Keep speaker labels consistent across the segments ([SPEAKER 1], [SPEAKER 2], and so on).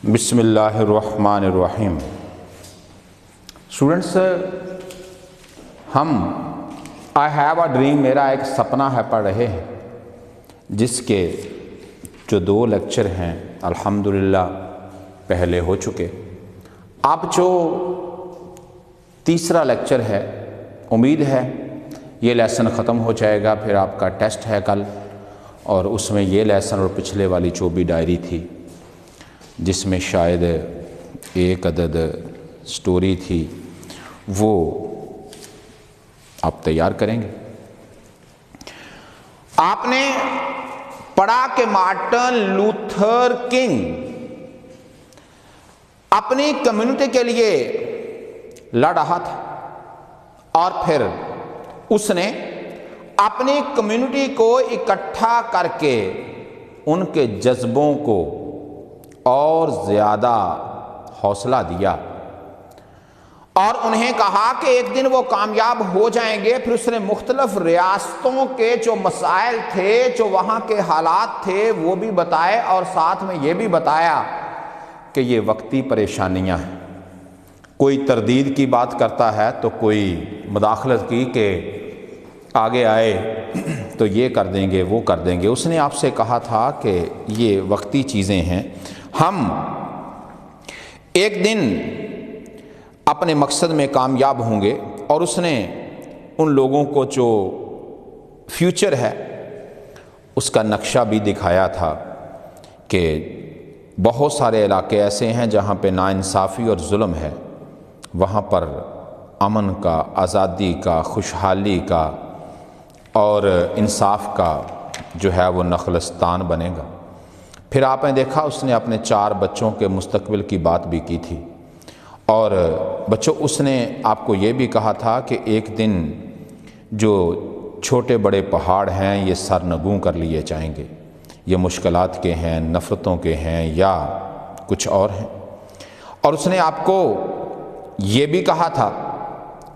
[SPEAKER 1] بسم اللہ الرحمن الرحیم۔ اسٹوڈنٹس، ہم آئی ہیو اے ڈریم، میرا ایک سپنا ہے، پڑھ رہے ہیں، جس کے جو 2 لیکچر ہیں الحمدللہ پہلے ہو چکے۔ اب جو تیسرا لیکچر ہے، امید ہے یہ لیسن ختم ہو جائے گا، پھر آپ کا ٹیسٹ ہے کل، اور اس میں یہ لیسن اور پچھلے والی جو بھی ڈائری تھی جس میں شاید 1 عدد سٹوری تھی، وہ آپ تیار کریں گے۔ آپ نے پڑھا کہ مارٹن لوتھر کنگ اپنی کمیونٹی کے لیے لڑ رہا تھا، اور پھر اس نے اپنی کمیونٹی کو اکٹھا کر کے ان کے جذبوں کو اور زیادہ حوصلہ دیا، اور انہیں کہا کہ ایک دن وہ کامیاب ہو جائیں گے۔ پھر اس نے مختلف ریاستوں کے جو مسائل تھے، جو وہاں کے حالات تھے، وہ بھی بتائے، اور ساتھ میں یہ بھی بتایا کہ یہ وقتی پریشانیاں ہیں۔ کوئی تردید کی بات کرتا ہے تو کوئی مداخلت کی کہ آگے آئے تو یہ کر دیں گے، وہ کر دیں گے۔ اس نے آپ سے کہا تھا کہ یہ وقتی چیزیں ہیں، ہم ایک دن اپنے مقصد میں کامیاب ہوں گے۔ اور اس نے ان لوگوں کو جو فیوچر ہے اس کا نقشہ بھی دکھایا تھا کہ بہت سارے علاقے ایسے ہیں جہاں پہ ناانصافی اور ظلم ہے، وہاں پر امن کا، آزادی کا، خوشحالی کا اور انصاف کا جو ہے وہ نخلستان بنے گا۔ پھر آپ نے دیکھا اس نے اپنے 4 بچوں کے مستقبل کی بات بھی کی تھی، اور بچوں اس نے آپ کو یہ بھی کہا تھا کہ ایک دن جو چھوٹے بڑے پہاڑ ہیں یہ سرنگوں کر لیے جائیں گے، یہ مشکلات کے ہیں، نفرتوں کے ہیں، یا کچھ اور ہیں۔ اور اس نے آپ کو یہ بھی کہا تھا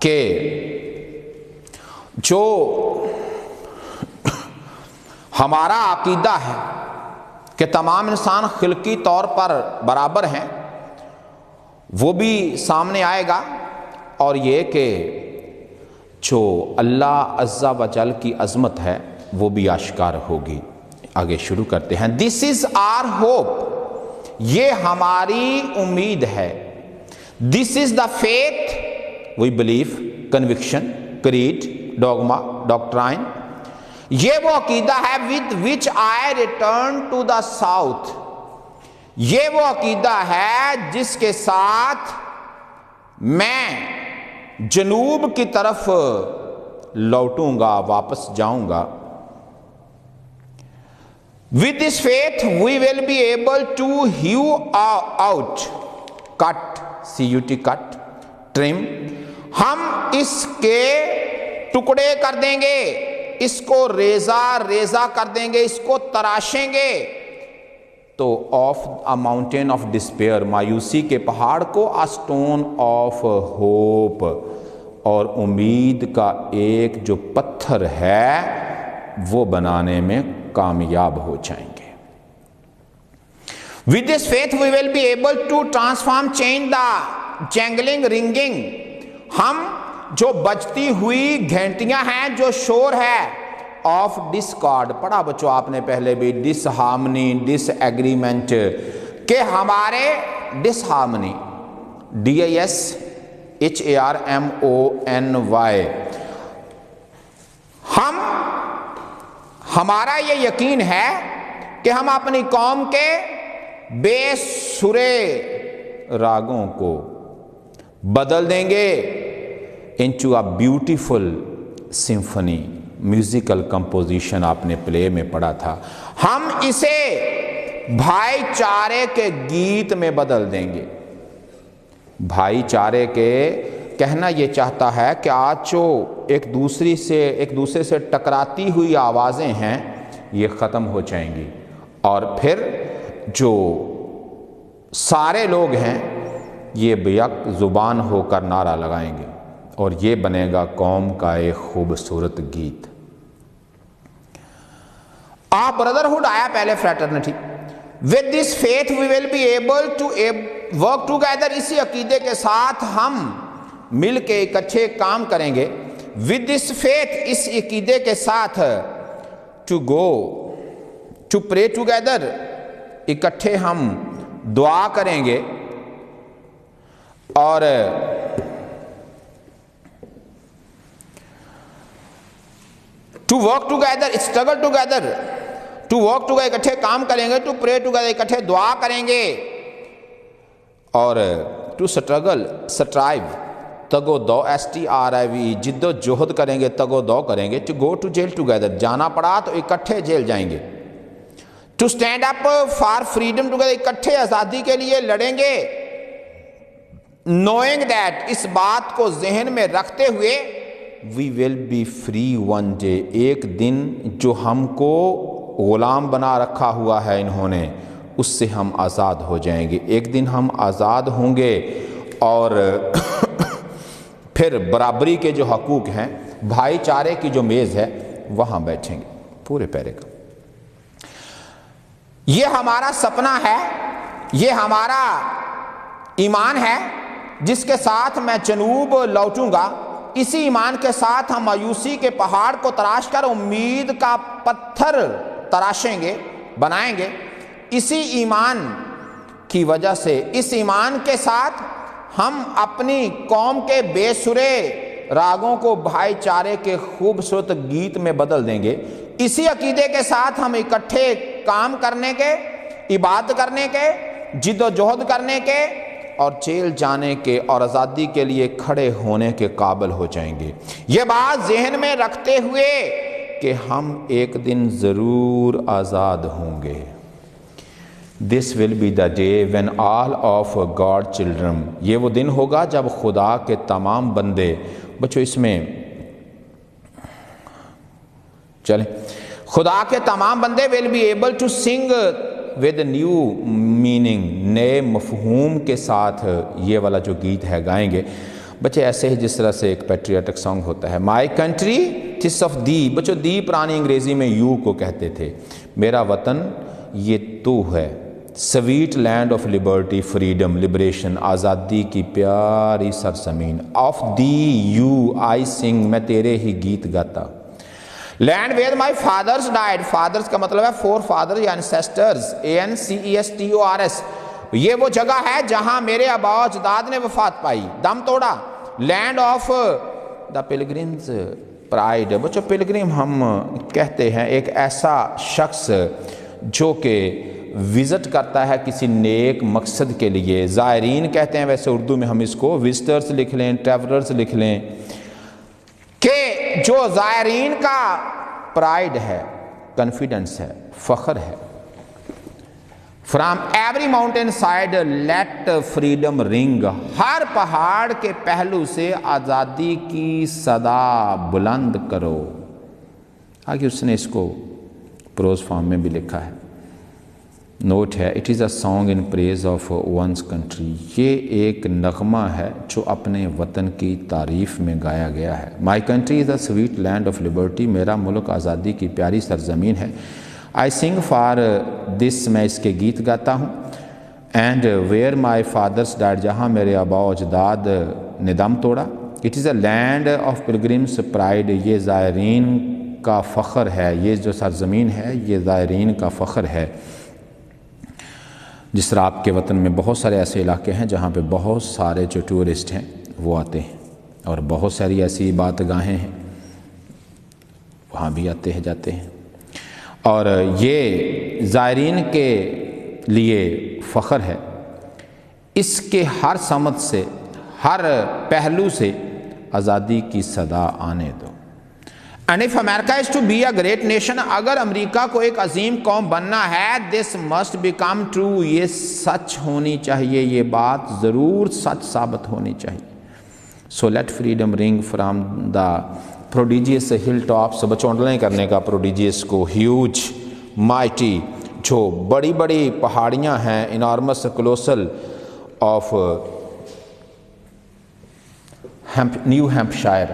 [SPEAKER 1] کہ جو ہمارا عقیدہ ہے کہ تمام انسان خلقی طور پر برابر ہیں، وہ بھی سامنے آئے گا، اور یہ کہ جو اللہ عز و جل کی عظمت ہے وہ بھی آشکار ہوگی۔ آگے شروع کرتے ہیں۔ دس از آر ہوپ، یہ ہماری امید ہے۔ This is the faith we believe, conviction, creed, dogma, doctrine, یہ وہ عقیدہ ہے with which I return to the south، یہ وہ عقیدہ ہے جس کے ساتھ میں جنوب کی طرف لوٹوں گا، واپس جاؤں گا۔ With this faith we will be able to hew out، cut، cut، trim، ہم اس کے ٹکڑے کر دیں گے، اس کو ریزہ کر دیں گے، اس کو تراشیں گے۔ تو of a mountain of despair, مایوسی کے پہاڑ کو اے اسٹون آف ہوپ، اور امید کا ایک جو پتھر ہے وہ بنانے میں کامیاب ہو جائیں گے۔ With this faith we will be able to transform, change the jangling, ringing، ہم جو بجتی ہوئی گھنٹیاں ہیں، جو شور ہے آف ڈسکارڈ، پڑھا بچوں آپ نے پہلے بھی، ڈس ہارمنی، ڈس ایگریمنٹ، کہ ہمارے ڈس ہارمنی، DISHARMONY، ہمارا یہ یقین ہے کہ ہم اپنی قوم کے بے سرے راگوں کو بدل دیں گے into a beautiful symphony، musical composition آپ نے پلے میں پڑھا تھا۔ ہم اسے بھائی چارے کے گیت میں بدل دیں گے۔ بھائی چارے کے کہنا یہ چاہتا ہے کہ آج جو ایک دوسرے سے ٹکراتی ہوئی آوازیں ہیں یہ ختم ہو جائیں گی، اور پھر جو سارے لوگ ہیں یہ بیک زبان ہو کر نعرہ لگائیں گے، اور یہ بنے گا قوم کا ایک خوبصورت گیت۔ بردرہڈ آیا پہلے، fraternity, with this faith we will be able to work together, اسی عقیدے کے ساتھ ہم مل کے اکٹھے کام کریں گے. with this faith, اس عقیدے کے ساتھ to go to pray together, اکٹھے ہم دعا کریں گے اور to work together, struggle together, to work together, اکٹھے کام کریں گے, to pray together, اکٹھے دعا کریں گے اور to struggle, strive, تگو do, STRIVE, جد و جہد کریں گے, تگو دو کریں گے, to go to jail together, جانا پڑا تو اکٹھے جیل جائیں گے, to stand up for freedom together, اکٹھے آزادی کے لیے لڑیں گے, knowing that, اس بات کو ذہن میں رکھتے ہوئے, we will be free one day, ایک دن جو ہم کو غلام بنا رکھا ہوا ہے انہوں نے, اس سے ہم آزاد ہو جائیں گے, ایک دن ہم آزاد ہوں گے اور پھر برابری کے جو حقوق ہیں, بھائی چارے کی جو میز ہے وہاں بیٹھیں گے. پورے پیرے کا یہ ہمارا سپنا ہے, یہ ہمارا ایمان ہے جس کے ساتھ میں جنوب لوٹوں گا. اسی ایمان کے ساتھ ہم مایوسی کے پہاڑ کو تراش کر امید کا پتھر تراشیں گے, بنائیں گے. اسی ایمان کی وجہ سے, اس ایمان کے ساتھ ہم اپنی قوم کے بے سرے راگوں کو بھائی چارے کے خوبصورت گیت میں بدل دیں گے. اسی عقیدے کے ساتھ ہم اکٹھے کام کرنے کے, عبادت کرنے کے, جد و جہد کرنے کے اور جیل جانے کے اور آزادی کے لیے کھڑے ہونے کے قابل ہو جائیں گے. یہ بات ذہن میں رکھتے ہوئے کہ ہم ایک دن ضرور آزاد ہوں گے. This will be the day when all of God's children, یہ وہ دن ہوگا جب خدا کے تمام بندے, بچو اس میں چلیں, خدا کے تمام بندے will be able to sing with new meaning, نئے مفہوم کے ساتھ یہ والا جو گیت ہے گائیں گے. بچے ایسے ہی جس طرح سے ایک پیٹریاٹک سانگ ہوتا ہے, My country, 'tis of thee, بچو دی پرانی انگریزی میں یو کو کہتے تھے, میرا وطن یہ تو ہے, sweet land of liberty, freedom, liberation, آزادی کی پیاری سرزمین, آف دی یو آئی سنگ, میں تیرے ہی گیت گاتا. Land where my fathers died, fathers کا مطلب ہے فور فادر یا انسیسٹرز, ANCESTORS, یہ وہ جگہ ہے جہاں میرے آبا و اجداد نے وفات پائی, دم توڑا. لینڈ آف دا پلگرمز پرائڈ, بچو پلگرم ہم کہتے ہیں ایک ایسا شخص جو کہ وزٹ کرتا ہے کسی نیک مقصد کے لیے, زائرین کہتے ہیں, ویسے اردو میں ہم اس کو وزٹرز لکھ لیں, ٹریولرز لکھ لیں, کہ جو زائرین کا پرائڈ ہے, کنفیڈنس ہے, فخر ہے. From every mountain side let freedom ring, ہر پہاڑ کے پہلو سے آزادی کی صدا بلند کرو. آگے اس نے اس کو پروز فارم میں بھی لکھا ہے, نوٹ ہے, it is a song in praise of one's country, یہ ایک نغمہ ہے جو اپنے وطن کی تعریف میں گایا گیا ہے. My country is a sweet land of liberty, میرا ملک آزادی کی پیاری سرزمین ہے. آئی سنگ فار دس, میں اس کے گیت گاتا ہوں. And where my fathers died, جہاں میرے آبا و اجداد نے دم توڑا. It is a land of pilgrims' pride, یہ زائرین کا فخر ہے, یہ جو سرزمین ہے یہ زائرین کا فخر ہے. جس طرح آپ کے وطن میں بہت سارے ایسے علاقے ہیں جہاں پہ بہت سارے جو ٹورسٹ ہیں وہ آتے ہیں, اور بہت ساری ایسی عبادت گاہیں ہیں, وہاں بھی آتے ہیں جاتے ہیں. اور یہ زائرین کے لیے فخر ہے. اس کے ہر سمت سے, ہر پہلو سے آزادی کی صدا آنے دو. And if America is to be a great nation, اگر امریکہ کو ایک عظیم قوم بننا ہے, this must become true, یہ سچ ہونی چاہیے, یہ بات ضرور سچ ثابت ہونی چاہیے. So let freedom ring from the prodigious hilltops, بچونڈلیں کرنے کا prodigious کو, huge, mighty, جو بڑی بڑی پہاڑیاں ہیں, enormous, colossal of new Hampshire,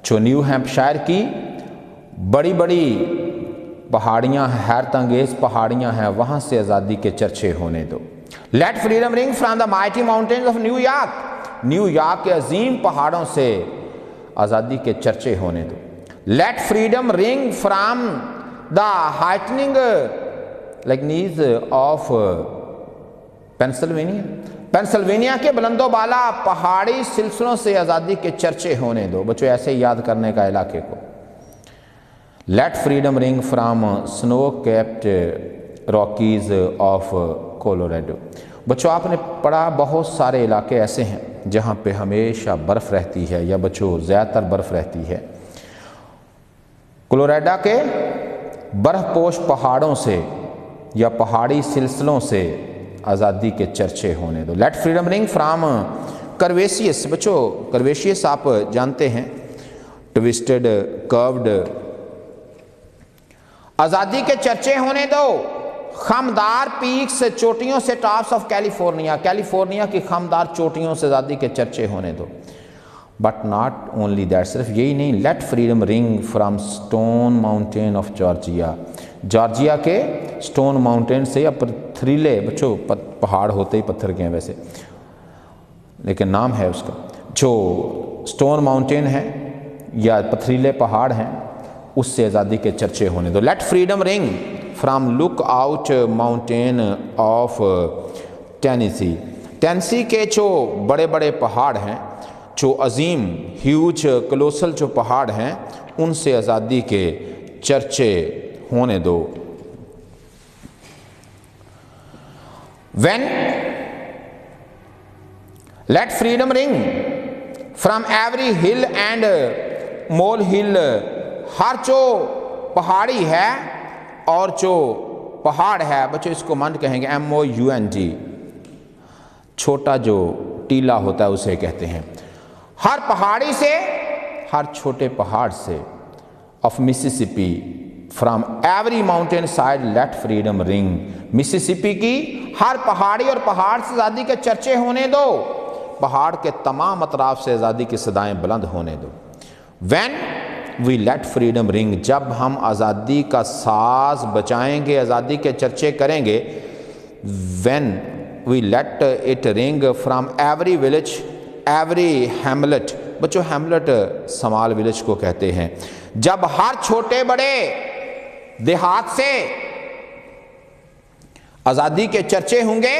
[SPEAKER 1] جو نیو ہیمپشائر کی بڑی بڑی پہاڑیاں حیرت انگیز پہاڑیاں ہیں، وہاں سے آزادی کے چرچے ہونے دو۔ Let freedom ring from the mighty mountains of New York, New York کے عظیم پہاڑوں سے آزادی کے چرچے ہونے دو۔ Let freedom ring from the heightening Alleghenies of Pennsylvania, Pennsylvania کے بلند و بالا پہاڑی سلسلوں سے آزادی کے چرچے ہونے دو۔ بچوں ایسے ہی یاد کرنے کا علاقے کو۔ لیٹ فریڈم رنگ فرام سنو کیپڈ راکیز آف کولوریڈو۔ بچوں آپ نے پڑھا بہت سارے علاقے ایسے ہیں جہاں پہ ہمیشہ برف رہتی ہے، یا بچوں زیادہ تر برف رہتی ہے۔ کولوریڈا کے برف پوش پہاڑوں سے یا پہاڑی سلسلوں سے آزادی کے چرچے ہونے دو۔ لیٹ فریڈم رنگ فرام کرویشیس، بچوں کرویشیس آپ جانتے ہیں، ٹویسٹڈ کروڈ، آزادی کے چرچے ہونے دو۔ خمدار پیکس، چوٹیوں سے، ٹاپس آف کیلیفورنیا، کیلیفورنیا کی خمدار چوٹیوں سے آزادی کے چرچے ہونے دو۔ بٹ ناٹ اونلی دیٹ، صرف یہی نہیں، late freedom ring from stone mountain of Georgia, Georgia کے سٹون ماؤنٹین سے، یا پتھریلے، بچوں پہاڑ ہوتے ہی پتھر کے ہیں ویسے، لیکن نام ہے اس کا، جو سٹون ماؤنٹین ہے یا پتھریلے پہاڑ ہیں، اس سے آزادی کے چرچے ہونے دو۔ Let freedom ring from lookout mountain of Tennessee, Tennessee کے جو بڑے بڑے پہاڑ ہیں، جو عظیم ہیوج کلوسل جو پہاڑ ہیں، ان سے آزادی کے چرچے ہونے دو۔ when let freedom ring from every hill and mole hill، ہر جو پہاڑی ہے اور جو پہاڑ ہے، بچوں اس کو منڈ کہیں گے، MOUND، چھوٹا جو ٹیلا ہوتا ہے اسے کہتے ہیں۔ ہر پہاڑی سے، ہر چھوٹے پہاڑ سے، of Mississippi, from every mountain side let freedom ring, Mississippi کی ہر پہاڑی اور پہاڑ سے آزادی کے چرچے ہونے دو، پہاڑ کے تمام اطراف سے آزادی کی صدائیں بلند ہونے دو۔ when we let freedom ring، جب ہم آزادی کا ساز بجائیں گے، آزادی کے چرچے کریں گے، when we let it ring from every village، every hamlet، بچوں ہیملٹ سمال ولیج کو کہتے ہیں، جب ہر چھوٹے بڑے دیہات سے آزادی کے چرچے ہوں گے،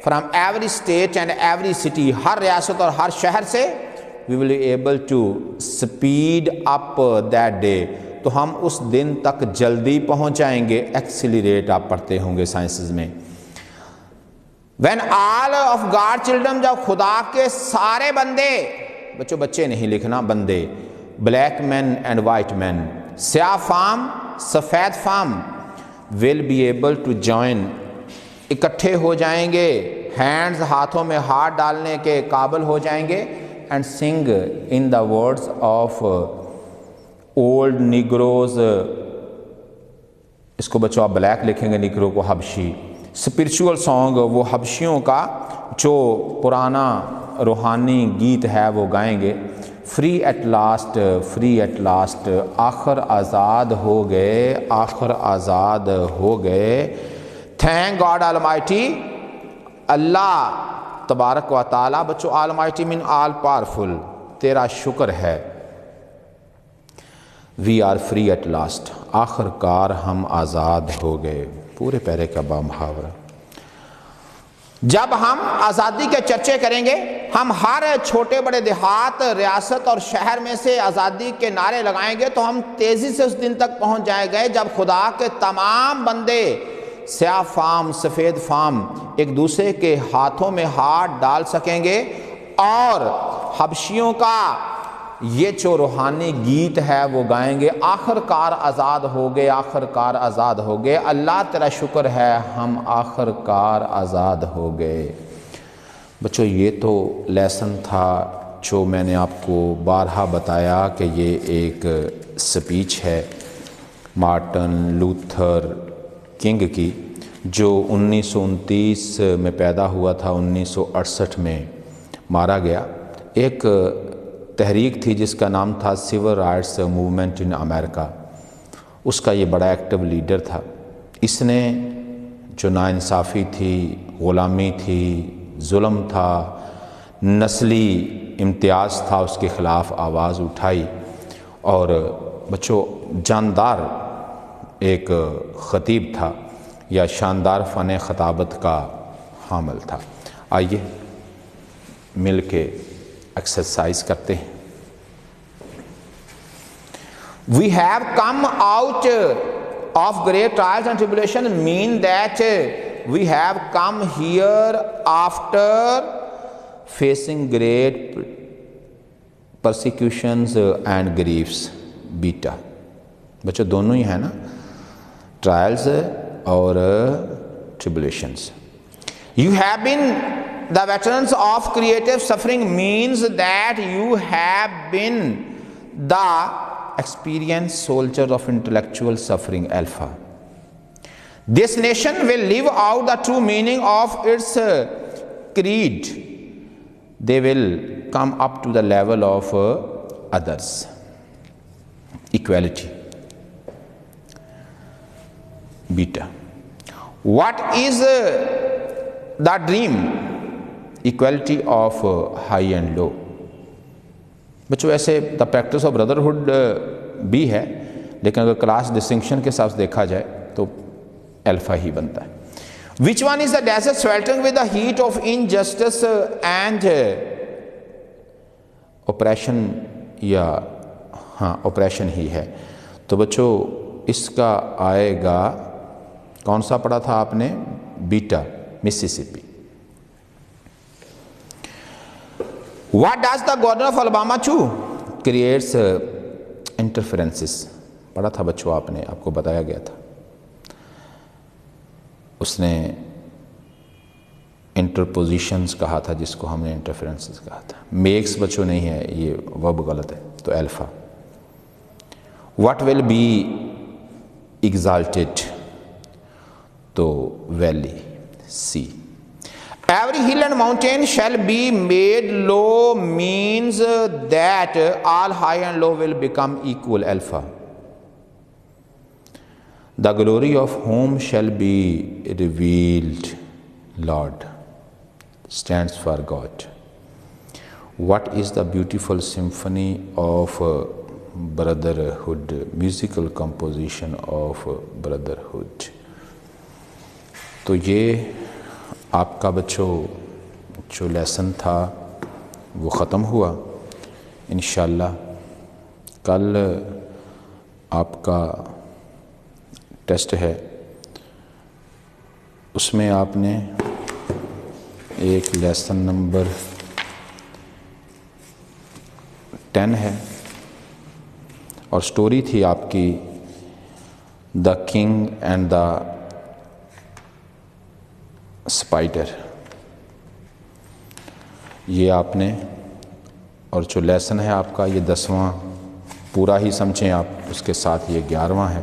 [SPEAKER 1] from every state and every city, ہر ریاست اور ہر شہر سے، we will be able to speed up that day، تو ہم اس دن تک جلدی پہنچ جائیں گے۔ ایکسیلریٹ آپ پڑھتے ہوں گے سائنسز میں۔ when all of God children، جب خدا کے سارے بندے، بچوں بچے نہیں لکھنا، بندے، بلیک مین اینڈ وائٹ مین، سیاہ فام سفید فام، will be able to join، اکٹھے ہو جائیں گے، ہینڈز ہاتھوں میں ہاتھ ڈالنے کے قابل ہو جائیں گے، and sing in the words of old Negroes, اس کو بچوں آپ بلیک لکھیں گے، نیگرو کو حبشی، اسپرچول سانگ، وہ حبشیوں کا جو پرانا روحانی گیت ہے وہ گائیں گے۔ Free at last, free at last, آخر آزاد ہو گئے، آخر آزاد ہو گئے۔ تھینک گاڈ آلمائٹی، اللہ تبارک و تعالیٰ، بچوں آلمائٹی مین آل پاورفل، تیرا شکر ہے۔ We are free at last, آخر کار ہم آزاد ہو گئے، پورے پیرے کا بامحاورہ۔ جب ہم آزادی کے چرچے کریں گے، ہم ہر چھوٹے بڑے دیہات، ریاست اور شہر میں سے آزادی کے نعرے لگائیں گے، تو ہم تیزی سے اس دن تک پہنچ جائیں گے جب خدا کے تمام بندے، سیاہ فام سفید فام، ایک دوسرے کے ہاتھوں میں ہاتھ ڈال سکیں گے، اور حبشیوں کا یہ جو روحانی گیت ہے وہ گائیں گے، آخر کار آزاد ہو گئے، آخر کار آزاد ہو گئے، اللہ تیرا شکر ہے ہم آخر کار آزاد ہو گئے۔ بچوں یہ تو لیسن تھا جو میں نے آپ کو بارہا بتایا کہ یہ ایک سپیچ ہے مارٹن لوتھر کنگ کی، جو 1929 میں پیدا ہوا تھا، 1968 میں مارا گیا۔ ایک تحریک تھی جس کا نام تھا سول رائٹس موومنٹ ان امریکہ، اس کا یہ بڑا ایکٹیو لیڈر تھا. اس نے جو ناانصافی تھی، غلامی تھی، ظلم تھا، نسلی امتیاز تھا، اس کے خلاف آواز اٹھائی اور بچوں جاندار ایک خطیب تھا یا شاندار فن خطابت کا حامل تھا. آئیے مل کے ایکسرسائز کرتے ہیں. We have come out of great trials and tribulation mean that we have come here after facing great persecutions and griefs. بیٹا بچوں دونوں ہی ہیں نا، ٹرائلز اور tribulations. You have been the veterans of creative suffering means that you have been the experienced soldiers of intellectual suffering. Alpha. This nation will live out the true meaning of its creed. They will come up to the level of others. Equality. Beta. What is the dream? Equality of high and low. بچوں ایسے the practice of brotherhood بھی ہے، لیکن اگر class distinction کے ساتھ دیکھا جائے تو الفا ہی بنتا ہے. Which one is the desert sweltering with the heat of injustice and oppression؟ یا ہاں oppression ہی ہے. تو بچوں اس کا آئے گا، کون سا پڑھا تھا آپ نے؟ بیٹا، Mississippi. What does the governor of Alabama do? Creates interferences. پڑھا تھا بچوں آپ نے، آپ کو بتایا گیا تھا. اس نے انٹرپوزیشنز کہا تھا جس کو ہم نے انٹرفیرنسز کہا تھا. میکس بچوں نہیں ہے، یہ ورب غلط ہے، تو alpha. What will be exalted؟ تو valley, C. Every hill and mountain shall be made low means that all high and low will become equal. Alpha. The glory of whom shall be revealed? Lord. Stands for God. What is the beautiful symphony of brotherhood? Musical composition of brotherhood. تو یہ آپ کا بچوں جو lesson تھا وہ ختم ہوا. انشاءاللہ کل آپ کا ٹیسٹ ہے، اس میں آپ نے ایک لیسن نمبر 10 ہے اور سٹوری تھی آپ کی the king and the spider. یہ آپ نے، اور جو لیسن ہے آپ کا یہ 10واں پورا ہی سمجھیں آپ، اس کے ساتھ یہ 11واں ہے.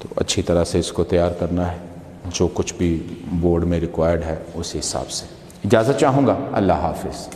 [SPEAKER 1] تو اچھی طرح سے اس کو تیار کرنا ہے، جو کچھ بھی بورڈ میں ریکوائرڈ ہے اسی حساب سے. اجازت چاہوں گا. اللہ حافظ.